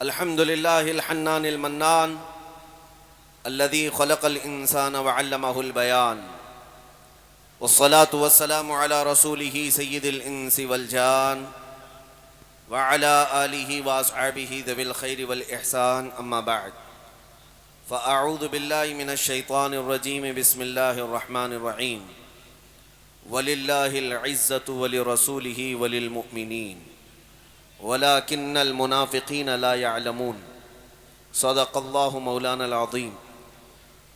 الحمد لله الحنان المنان الذي خلق الإنسان وعلمه البيان والصلاة والسلام على رسوله سيد الإنس والجان وعلى آله وأصحابه ذوي الخير والإحسان أما بعد فأعوذ بالله من الشيطان الرجيم بسم الله الرحمن الرحيم ولله العزة ولرسوله وللمؤمنين ولكن المنافقين لا يعلمون صدق الله مولانا العظیم۔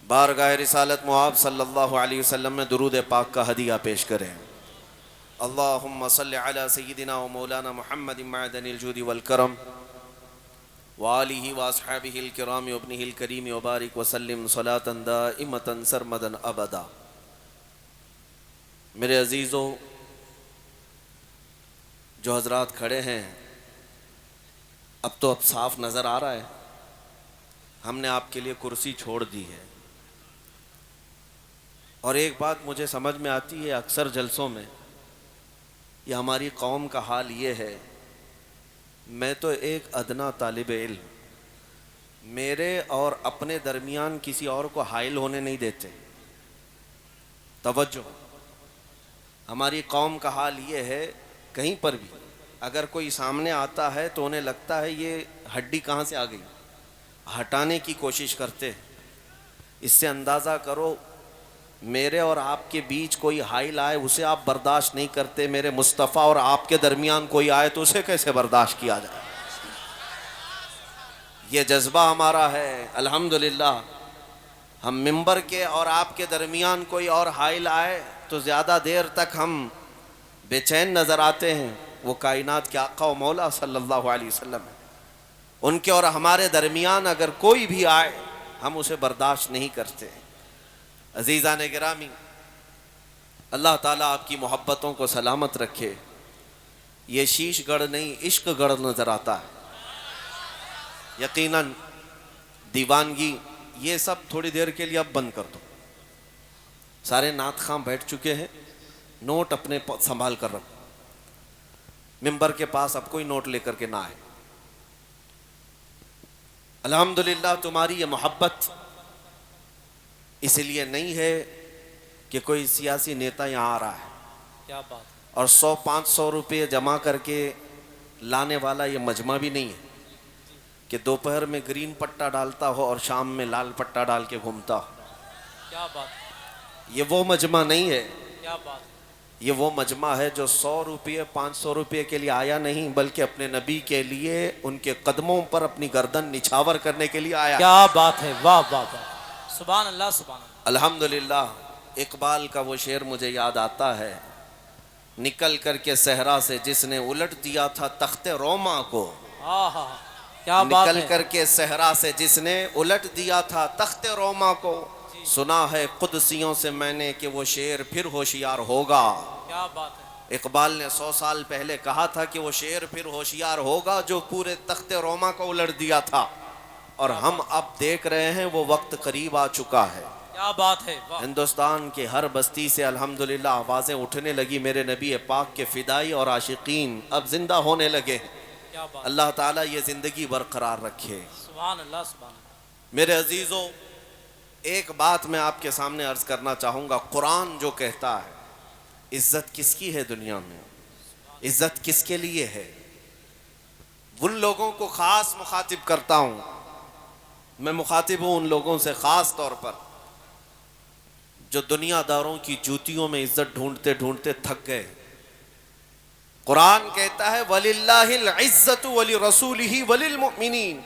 بارگاہ رسالت معاب صلی اللہ علیہ وسلم میں درود پاک کا ہدیہ پیش کریں۔ اللہم صلی علی سیدنا و مولانا محمد معدن الجود والکرم وآلہ واصحابہ الکرام وابنہ الکریم وبارک وسلم صلاة دائمة سرمدا ابدا۔ میرے عزیزوں، جو حضرات کھڑے ہیں، اب صاف نظر آ رہا ہے، ہم نے آپ کے لیے کرسی چھوڑ دی ہے۔ اور ایک بات مجھے سمجھ میں آتی ہے، اکثر جلسوں میں یہ ہماری قوم کا حال یہ ہے، میں تو ایک ادنا طالب علم، میرے اور اپنے درمیان کسی اور کو حائل ہونے نہیں دیتے۔ توجہ، ہماری قوم کا حال یہ ہے، کہیں پر بھی اگر کوئی سامنے آتا ہے تو انہیں لگتا ہے یہ ہڈی کہاں سے آ گئی، ہٹانے کی کوشش کرتے ہیں۔ اس سے اندازہ کرو، میرے اور آپ کے بیچ کوئی حائل آئے اسے آپ برداشت نہیں کرتے، میرے مصطفیٰ اور آپ کے درمیان کوئی آئے تو اسے کیسے برداشت کیا جائے؟ یہ جذبہ ہمارا ہے۔ الحمدللہ ہم ممبر کے اور آپ کے درمیان کوئی اور حائل آئے تو زیادہ دیر تک ہم بے چین نظر آتے ہیں۔ وہ کائنات کے آقا و مولا صلی اللہ علیہ وسلم ہیں، ان کے اور ہمارے درمیان اگر کوئی بھی آئے ہم اسے برداشت نہیں کرتے۔ عزیزان گرامی، اللہ تعالیٰ آپ کی محبتوں کو سلامت رکھے۔ یہ شیش گڑھ نہیں، عشق گڑھ نظر آتا ہے۔ یقیناً دیوانگی یہ سب تھوڑی دیر کے لیے اب بند کر دو۔ سارے نعت خواں بیٹھ چکے ہیں، نوٹ اپنے سنبھال کر رکھو۔ ممبر کے پاس اب کوئی نوٹ لے کر کے نہ آئے۔ الحمدللہ تمہاری یہ محبت اس لیے نہیں ہے کہ کوئی سیاسی نیتا یہاں آ رہا ہے، کیا بات، اور 100-500 روپے جمع کر کے لانے والا یہ مجمع بھی نہیں ہے کہ دوپہر میں گرین پٹا ڈالتا ہو اور شام میں لال پٹا ڈال کے گھومتا ہو۔ کیا بات، یہ وہ مجمع نہیں ہے۔ کیا بات، یہ وہ مجمع ہے جو 100 روپے 500 روپے کے لیے آیا نہیں، بلکہ اپنے نبی کے لیے ان کے قدموں پر اپنی گردن نچھاور کرنے کے لیے آیا۔ کیا بات ہے، واہ واہ واہ، سبحان اللہ سبحان اللہ۔ الحمدللہ اقبال کا وہ شعر مجھے یاد آتا ہے، نکل کر کے صحرا سے جس نے الٹ دیا تھا تخت روما کو، آہا، کیا بات نکل ہے، کر کے صحرا سے جس نے الٹ دیا تھا تخت روما کو، سنا ہے قدسیوں سے میں نے کہ وہ شیر پھر ہوشیار ہوگا۔ کیا بات ہے، اقبال نے 100 سال پہلے کہا تھا کہ وہ شیر پھر ہوشیار ہوگا جو پورے تخت روما کو الٹ دیا تھا، اور ہم اب دیکھ رہے ہیں وہ وقت قریب آ چکا ہے۔ کیا بات ہے، واہ، ہندوستان کے ہر بستی سے الحمدللہ آوازیں اٹھنے لگی، میرے نبی پاک کے فدائی اور عاشقین اب زندہ ہونے لگے۔ کیا بات، اللہ تعالیٰ یہ زندگی برقرار رکھے۔ سبحان اللہ سبحان اللہ۔ میرے عزیزوں، ایک بات میں آپ کے سامنے عرض کرنا چاہوں گا، قرآن جو کہتا ہے عزت کس کی ہے دنیا میں، عزت کس کے لیے ہے، ان لوگوں کو خاص مخاطب کرتا ہوں۔ میں مخاطب ہوں ان لوگوں سے خاص طور پر جو دنیا داروں کی جوتیوں میں عزت ڈھونڈتے ڈھونڈتے تھک گئے۔ قرآن کہتا ہے وَلِلَّهِ الْعِزَّةُ وَلِرَسُولِهِ وَلِلْمُؤْمِنِينَ،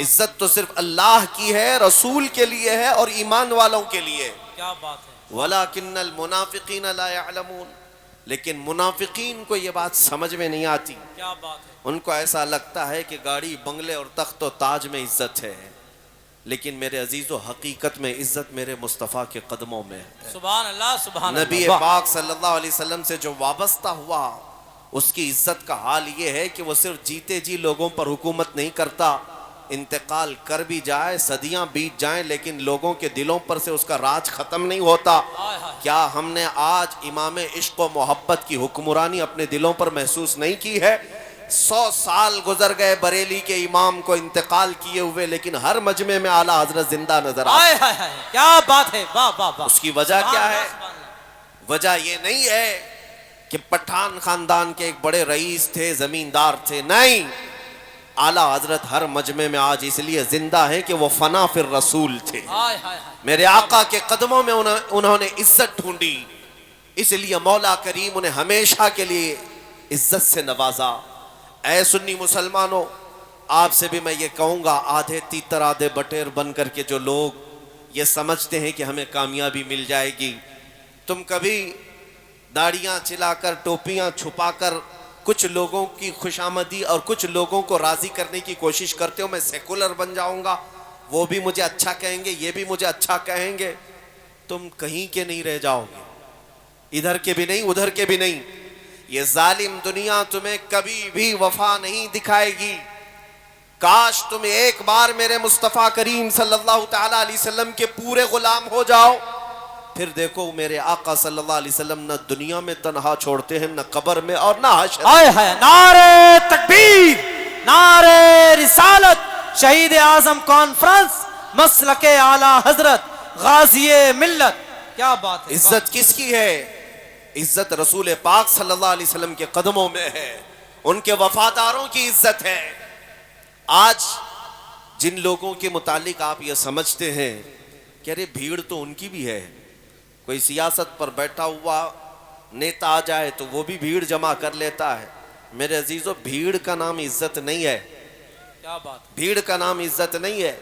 عزت تو صرف اللہ کی ہے، رسول کے لیے ہے اور ایمان والوں کے لیے۔ کیا بات ہے، وَلَكِنَّ الْمُنَافِقِينَ لَا يَعْلَمُونَ، لیکن منافقین کو یہ بات سمجھ میں نہیں آتی۔ کیا بات ہے، ان کو ایسا لگتا ہے کہ گاڑی بنگلے اور تخت و تاج میں عزت ہے، لیکن میرے عزیزو حقیقت میں عزت میرے مصطفیٰ کے قدموں میں ہے۔ سبحان اللہ سبحان اللہ، نبی واہ، پاک صلی اللہ علیہ وسلم سے جو وابستہ ہوا، اس کی عزت کا حال یہ ہے کہ وہ صرف جیتے جی لوگوں پر حکومت نہیں کرتا، انتقال کر بھی جائے، صدیاں بیت جائیں، لیکن لوگوں کے دلوں پر سے اس کا راج ختم نہیں ہوتا۔ کیا ہم نے آج امام عشق و محبت کی حکمرانی اپنے دلوں پر محسوس نہیں کی ہے؟ 100 سال گزر گئے بریلی کے امام کو انتقال کیے ہوئے، لیکن ہر مجمع میں اعلیٰ حضرت زندہ نظر آتے ہائے ہائے ہائے، کیا بات ہے، واہ واہ واہ. اس کی وجہ سبحان کیا اللہ، ہے؟ سبحان اللہ. وجہ یہ نہیں ہے کہ پٹھان خاندان کے ایک بڑے رئیس تھے، زمیندار تھے، نہیں. اعلیٰ حضرت ہر مجمع میں آج اس لیے زندہ ہیں کہ وہ فنا فی الرسول تھے. ہائے ہائے ہائے. میرے آقا کے قدموں میں انہوں نے عزت ڈھونڈی، اس لیے مولا کریم انہیں ہمیشہ کے لیے عزت سے نوازا. اے سنی مسلمانوں، آپ سے بھی میں یہ کہوں گا، آدھے تیتر آدھے بٹیر بن کر کے جو لوگ یہ سمجھتے ہیں کہ ہمیں کامیابی مل جائے گی، تم کبھی داڑیاں چلا کر ٹوپیاں چھپا کر کچھ لوگوں کی خوشامدی اور کچھ لوگوں کو راضی کرنے کی کوشش کرتے ہو، میں سیکولر بن جاؤں گا، وہ بھی مجھے اچھا کہیں گے، یہ بھی مجھے اچھا کہیں گے، تم کہیں کے نہیں رہ جاؤ گے، ادھر کے بھی نہیں ادھر کے بھی نہیں. یہ ظالم دنیا تمہیں کبھی بھی وفا نہیں دکھائے گی. کاش تم ایک بار میرے مصطفیٰ کریم صلی اللہ تعالیٰ علیہ وسلم کے پورے غلام ہو جاؤ، پھر دیکھو میرے آقا صلی اللہ علیہ وسلم نہ دنیا میں تنہا چھوڑتے ہیں، نہ قبر میں اور نہ حشر. ہائے ہائے، نعرے تکبیر، نعرے رسالت، شہید اعظم کانفرنس، مسلک اعلیٰ حضرت، غازی ملت. کیا بات ہے. عزت کس کی ہے؟ عزت رسول پاک صلی اللہ علیہ وسلم کے قدموں میں ہے، ان کے وفاداروں کی عزت ہے. آج جن لوگوں کے متعلق آپ یہ سمجھتے ہیں کہ ارے بھیڑ تو ان کی بھی ہے، کوئی سیاست پر بیٹھا ہوا نیتا آ جائے تو وہ بھی بھیڑ جمع کر لیتا ہے. میرے عزیزو، بھیڑ کا نام عزت نہیں ہے، کیا بات. بھیڑ کا نام عزت نہیں ہے.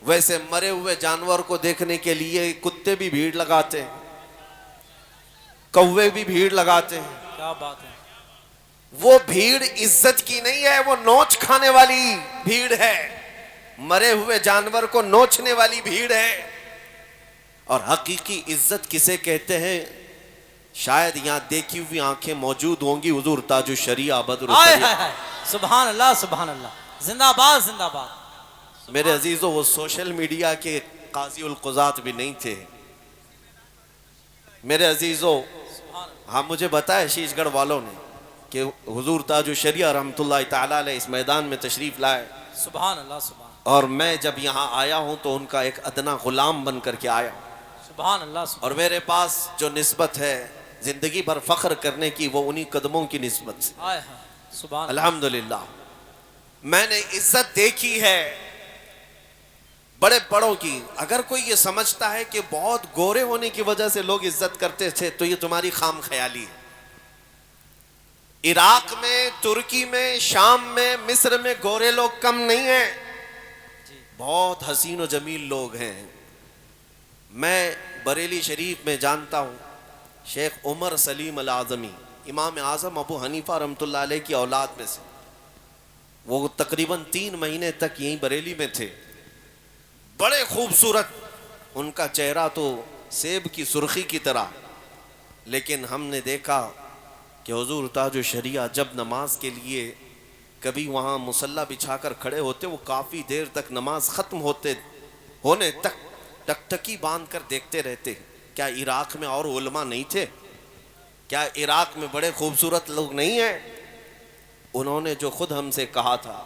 ویسے مرے ہوئے جانور کو دیکھنے کے لیے کتے بھی بھیڑ لگاتے ہیں، کوے بھی بھیڑ لگاتے ہیں. کیا بات ہے. وہ بھیڑ عزت کی نہیں ہے، وہ نوچ کھانے والی بھیڑ ہے، مرے ہوئے جانور کو نوچنے والی بھیڑ ہے. اور حقیقی عزت کسے کہتے ہیں؟ شاید یہاں دیکھی ہوئی آنکھیں موجود ہوں گی، حضور تاج الشریعہ بدر ہائے الشریعہ. ہائے ہائے، سبحان اللہ سبحان اللہ، زندہ باد زندہ باد. میرے عزیزو، وہ سوشل میڈیا کے قاضی القضات بھی نہیں تھے. میرے عزیزو، ہاں مجھے بتایا شیش گڑھ والوں نے کہ حضور تاج الشریعہ رحمۃ اللہ تعالیٰ علیہ اس میدان میں تشریف لائے، سبحان اللہ سبحان اور میں جب یہاں آیا ہوں تو ان کا ایک ادنا غلام بن کر کے آیا ہوں، سبحان اللہ سبحان. اور میرے پاس جو نسبت ہے زندگی بھر فخر کرنے کی، وہ انہی قدموں کی نسبت سے. ہائے ہائے، سبحان. الحمدللہ میں نے عزت دیکھی ہے بڑے بڑوں کی. اگر کوئی یہ سمجھتا ہے کہ بہت گورے ہونے کی وجہ سے لوگ عزت کرتے تھے تو یہ تمہاری خام خیالی ہے. عراق میں، ترکی میں، شام میں، مصر میں گورے لوگ کم نہیں ہیں، بہت حسین و جمیل لوگ ہیں. میں بریلی شریف میں جانتا ہوں شیخ عمر سلیم العظمی، امام اعظم ابو حنیفہ رحمۃ اللہ علیہ کی اولاد میں سے، وہ تقریباً 3 مہینے تک یہیں بریلی میں تھے. بڑے خوبصورت، ان کا چہرہ تو سیب کی سرخی کی طرح. لیکن ہم نے دیکھا کہ حضور تاج الشریعہ جب نماز کے لیے کبھی وہاں مصلی بچھا کر کھڑے ہوتے، وہ کافی دیر تک نماز ختم ہونے تک ٹکٹکی باندھ کر دیکھتے رہتے. کیا عراق میں اور علماء نہیں تھے؟ کیا عراق میں بڑے خوبصورت لوگ نہیں ہیں؟ انہوں نے جو خود ہم سے کہا تھا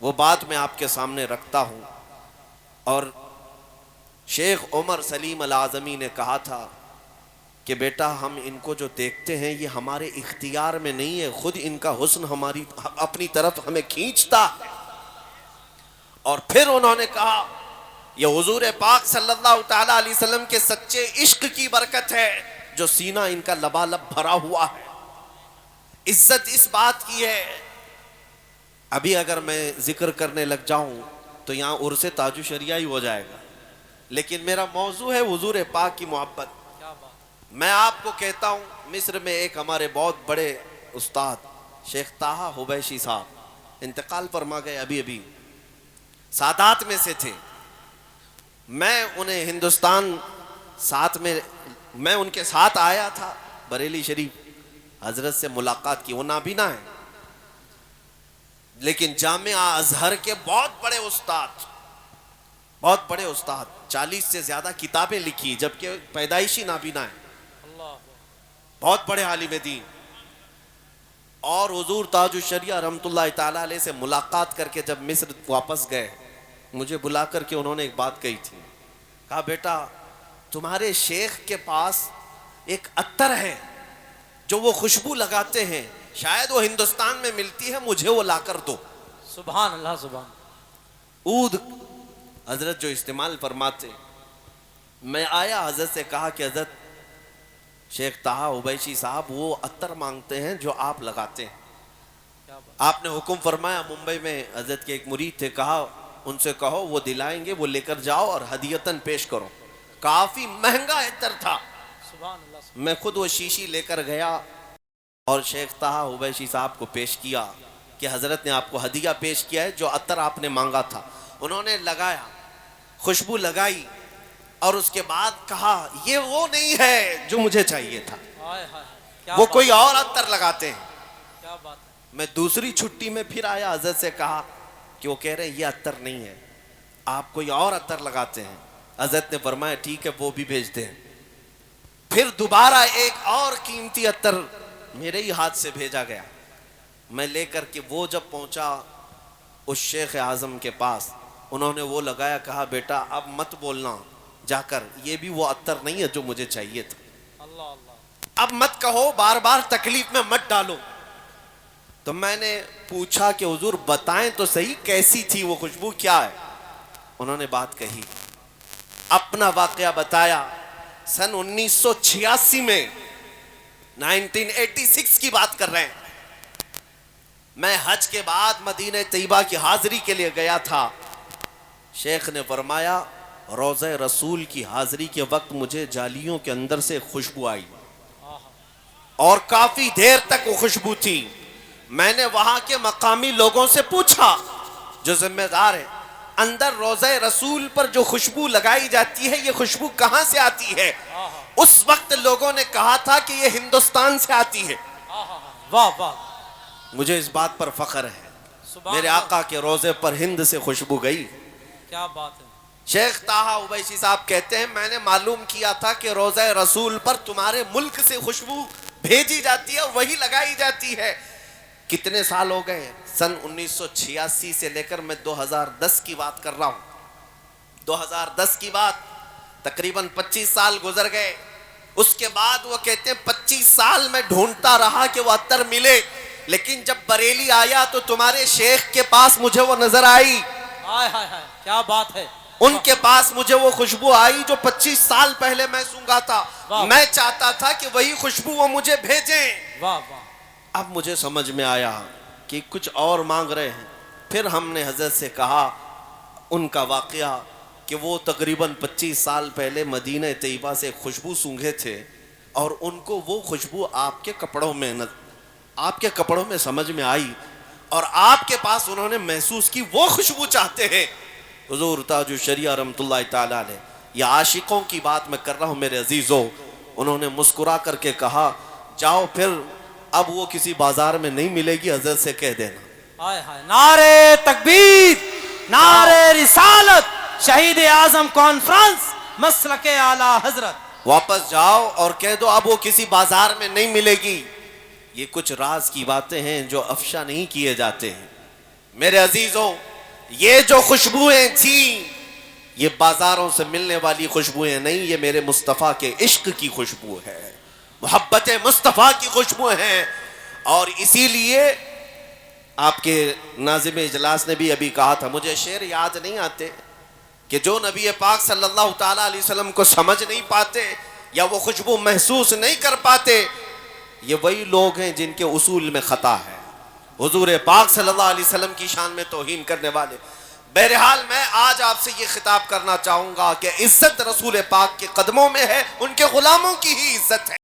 وہ بات میں آپ کے سامنے رکھتا ہوں. اور شیخ عمر سلیم العظمی نے کہا تھا کہ بیٹا، ہم ان کو جو دیکھتے ہیں یہ ہمارے اختیار میں نہیں ہے، خود ان کا حسن ہماری اپنی طرف ہمیں کھینچتا ہے. اور پھر انہوں نے کہا یہ حضور پاک صلی اللہ تعالیٰ علیہ وسلم کے سچے عشق کی برکت ہے جو سینہ ان کا لبالب بھرا ہوا ہے. عزت اس بات کی ہے. ابھی اگر میں ذکر کرنے لگ جاؤں تو یہاں عرس تاج الشریعہ ہی ہو جائے گا، لیکن میرا موضوع ہے حضور پاک کی محبت. میں آپ کو کہتا ہوں، مصر میں ایک ہمارے بہت بڑے استاد شیخ طاہا حبیشی صاحب انتقال فرما گئے، ابھی سادات میں سے تھے. میں انہیں ہندوستان میں ان کے ساتھ آیا تھا بریلی شریف، حضرت سے ملاقات کی. وہ نابینا ہے لیکن جامعہ ازہر کے بہت بڑے استاد، 40 سے زیادہ کتابیں لکھی جبکہ پیدائشی نابینا ہے، بہت بڑے عالم دین. اور حضور تاج الشریعہ رحمۃ اللہ تعالیٰ علیہ سے ملاقات کر کے جب مصر واپس گئے، مجھے بلا کر کے انہوں نے ایک بات کہی تھی، کہا بیٹا تمہارے شیخ کے پاس ایک عطر ہے جو وہ خوشبو لگاتے ہیں، شاید وہ ہندوستان میں ملتی ہے، مجھے وہ لا کر دو۔ سبحان اللہ، سبحان عود حضرت جو استعمال فرماتے، میں آیا حضرت سے کہا کہ حضرت شیخ طہا عبیشی صاحب وہ عطر مانگتے ہیں جو آپ لگاتے ہیں۔ کیا بات، آپ نے حکم فرمایا، ممبئی میں حضرت کے ایک مرید تھے، کہا ان سے کہو وہ دلائیں گے، وہ لے کر جاؤ اور ہدیتاً پیش کرو۔ کافی مہنگا عطر تھا، سبحان اللہ، سبحان میں خود وہ شیشی لے کر گیا اور شیخ طہا عبیشی صاحب کو پیش کیا کہ حضرت نے آپ کو ہدیہ پیش کیا ہے جو عطر آپ نے مانگا تھا۔ انہوں نے لگایا، خوشبو لگائی اور اس کے بعد کہا یہ وہ نہیں ہے جو مجھے چاہیے تھا، ہائے ہائے، کیا وہ بات، کوئی اور عطر لگاتے ہیں۔ کیا بات ہے، میں دوسری چھٹی میں پھر آیا، حضرت سے کہا کہ وہ کہہ رہے ہیں یہ عطر نہیں ہے، آپ کوئی اور عطر لگاتے ہیں۔ حضرت نے فرمایا ٹھیک ہے وہ بھی بھیجتے ہیں۔ پھر دوبارہ ایک اور قیمتی عطر میرے ہی ہاتھ سے بھیجا گیا، میں لے کر کے وہ جب پہنچا اس شیخ اعظم کے پاس، انہوں نے وہ لگایا، کہا بیٹا اب مت بولنا جا کر، یہ بھی وہ عطر نہیں ہے جو مجھے چاہیے تھا، اللہ اللہ، اب مت کہو، بار بار تکلیف میں مت ڈالو۔ تو میں نے پوچھا کہ حضور بتائیں تو صحیح کیسی تھی وہ خوشبو، کیا ہے؟ انہوں نے بات کہی، اپنا واقعہ بتایا۔ سن 1986 میں 1986 کی بات کر رہے ہیں، میں حج کے بعد مدینہ طیبہ کی حاضری کے لیے گیا تھا۔ شیخ نے فرمایا روضہ رسول کی حاضری کے وقت مجھے جالیوں کے اندر سے خوشبو آئی اور کافی دیر تک وہ خوشبو تھی۔ میں نے وہاں کے مقامی لوگوں سے پوچھا جو ذمہ دار ہیں، اندر روضہ رسول پر جو خوشبو لگائی جاتی ہے یہ خوشبو کہاں سے آتی ہے؟ اس وقت لوگوں نے کہا تھا کہ یہ ہندوستان سے آتی ہے۔ واہ واہ، مجھے اس بات پر فخر ہے، سبحان میرے اللہ، آقا کے روضے پر ہند سے خوشبو گئی۔ کیا بات ہے، شیخ طہا عبیشی صاحب کہتے ہیں میں نے معلوم کیا تھا کہ روضہ رسول پر تمہارے ملک سے خوشبو بھیجی جاتی ہے اور وہی لگائی جاتی ہے۔ کتنے سال ہو گئے؟ سن 1986 سے لے کر میں 2010 کی بات کر رہا ہوں۔ 2010 کی بات، تقریباً 25 سال گزر گئے۔ اس کے بعد وہ کہتے ہیں 25 سال میں ڈھونڈتا رہا کہ وہ عطر ملے، لیکن جب بریلی آیا تو تمہارے شیخ کے پاس مجھے وہ نظر آئی، ہائے ہائے ہائے، کیا بات ہے، ان کے پاس مجھے وہ خوشبو آئی جو 25 سال پہلے میں سونگا تھا۔ واہ، میں چاہتا تھا کہ وہی خوشبو وہ مجھے بھیجیں۔ واہ واہ، اب مجھے سمجھ میں آیا کہ کچھ اور مانگ رہے ہیں۔ پھر ہم نے حضرت سے کہا ان کا واقعہ کہ وہ تقریباً 25 سال پہلے مدینہ طیبہ سے خوشبو سونگھے تھے اور ان کو وہ خوشبو آپ کے کپڑوں میں سمجھ میں آئی اور آپ کے پاس انہوں نے محسوس کی وہ خوشبو چاہتے ہیں۔ حضور تاج الشریعہ رحمۃ اللہ تعالیٰ علیہ، یہ عاشقوں کی بات میں کر رہا ہوں میرے عزیزوں، انہوں نے مسکرا کر کے کہا جاؤ پھر اب وہ کسی بازار میں نہیں ملے گی، حضرت سے کہہ دینا۔ ہائے ہائے، نعرے تکبیر، نعرے رسالت، شہید اعظم کانفرنس، مسلک اعلی حضرت، واپس جاؤ اور کہہ دو اب وہ کسی بازار میں نہیں ملے گی۔ یہ کچھ راز کی باتیں ہیں جو افشا نہیں کیے جاتے ہیں۔ میرے عزیزوں، یہ جو خوشبوئیں تھیں یہ بازاروں سے ملنے والی خوشبوئیں نہیں، یہ میرے مصطفیٰ کے عشق کی خوشبو ہے، محبت مصطفیٰ کی خوشبو ہیں۔ اور اسی لیے آپ کے ناظم اجلاس نے بھی ابھی کہا تھا، مجھے شعر یاد نہیں آتے، کہ جو نبی پاک صلی اللہ تعالیٰ علیہ وسلم کو سمجھ نہیں پاتے یا وہ خوشبو محسوس نہیں کر پاتے، یہ وہی لوگ ہیں جن کے اصول میں خطا ہے، حضور پاک صلی اللہ علیہ وسلم کی شان میں توہین کرنے والے۔ بہرحال میں آج آپ سے یہ خطاب کرنا چاہوں گا کہ عزت رسول پاک کے قدموں میں ہے، ان کے غلاموں کی ہی عزت ہے۔